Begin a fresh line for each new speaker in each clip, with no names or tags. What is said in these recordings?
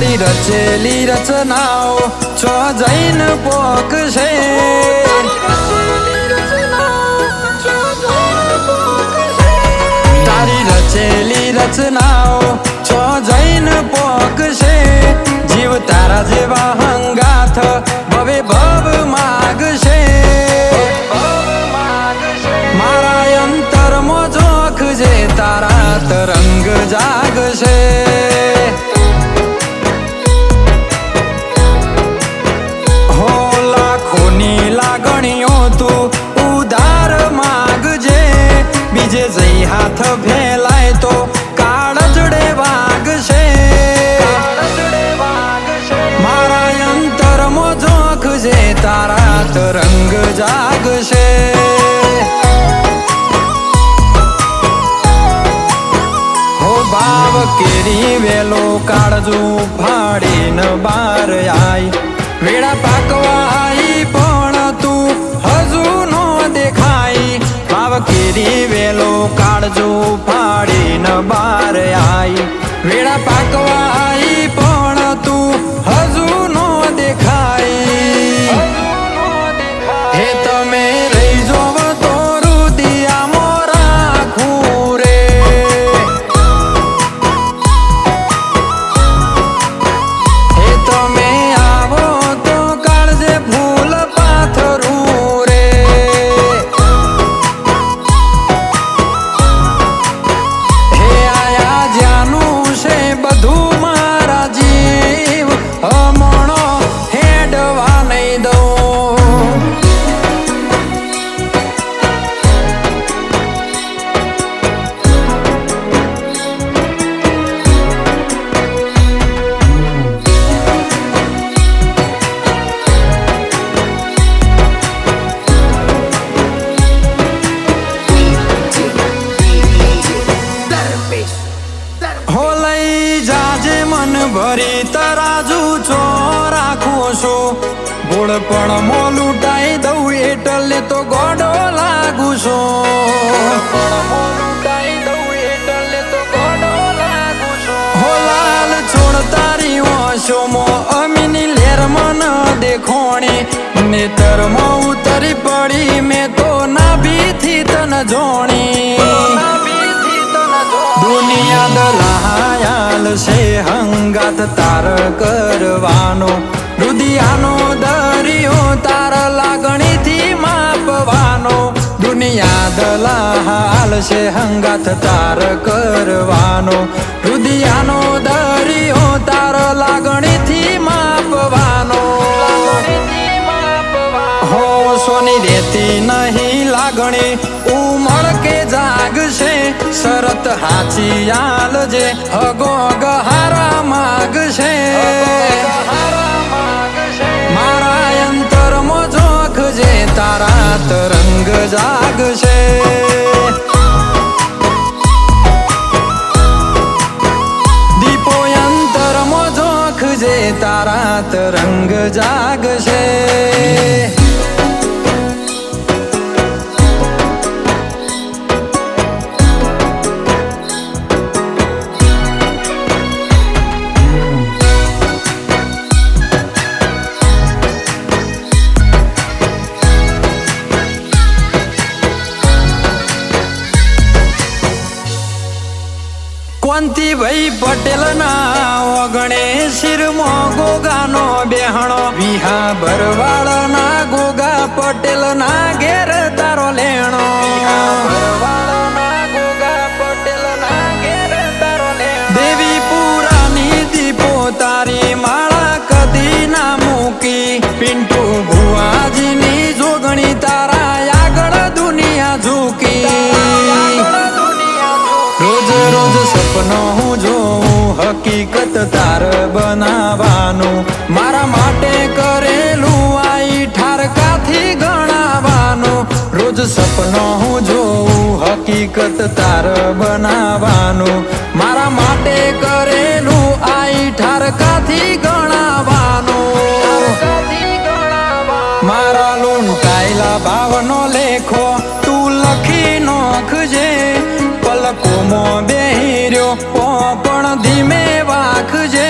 તારી રચેલી રચનાઓ છો જૈન પોકશે તારી રચેલી રચનાઓ છો જૈન પોકશે જીવ તારા જેવા હંગાથ ભવે ભવ માગશે મારા અંતરમાં જોખજે તારા તરંગ જાગશે હો લાખોની લાગણીઓ તું ઉધાર માગજે બીજે જઈ હાથ ફેલાય તો કાળજડે વાગશે મારા અંતરમાં જોખજે તારા તરંગ જાગશે ભાવ કેરી વેલો કાળજુ ફાડીને બાર આય વેળા પાકવા આઈ પણ તું હજુ નો દેખાય ભાવ કેરી વેલો કાળજુ ફાડીને બાર આય વેળા પાકવા આઈ પણ તું હજુ નો દેખાય હે તમે રહી જોવ તો રુદિયામાં રાખું રે તમે આવો તો કાળજે ફૂલ પાથરું રે હે આયા જ્યાંનું છે બધું મારા જીવ હમણો હેડવા નહીં દઉં હો લઈ જાજે મન ભરી તરાજુ ચો રાખું છું ગોળ પણ મો લૂંટાઈ દઉં એટલે તો ગોડો લાગુ હો લાલ છોડ તારી ઓશો મો અમીની લેર મન દેખોણી નેતર મો ઉતરી પડી મેં તો નાભીથી તન જોણી દુનિયા દલાયાલ છે હંગાત તાર કરવાનો રુદિયાનો દરિયો તાર લાગણીથી માપવાનો દુનિયા દલાલ છે હંગાત તાર કરવાનો રુદિયાનો દરિયો તાર લાગણીથી માપવાનો હો સોની દેતી નહીં લાગણી ઉમળ કે જાગશે શરત હાચી આલજે હગો ગહારા માગશે મારા અંતરમાં જોખજે તારા તરંગ જાગશે દીપો અંતરમાં જોખજે તારા તરંગ જાગશે કોંતીભાઈ પટેલ ના ઓગણે શિરમાં ગોગાનો બેહણો વિહા ભરવાડ ના ગોગા પટેલ ના ઘેર તારો લેણો દેવી પુરાની દીપો તારી માળા કદી ના મૂકી પિન્ટુ ભુવાજીની જોગણી તારા આગળ દુનિયા ઝૂકી રોજ રોજ સપનો હું જોઉં હકીકત તાર બનાવવાનું મારા માટે કરેલું આઈ ઠારકાથી ગણાવાનું રોજ સપનો હું જોઉં હકીકત તાર બનાવવાનું મારા માટે કરેલું આઈ ઠારકાથી ગણાવવાનું મારા લૂંટાયેલા ભાવનો લેખો તું લખી નોખજે પલકોમાં બેહી રહ્યો પણ ધીમે વાખજે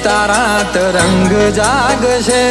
તારા તરંગ જાગશે.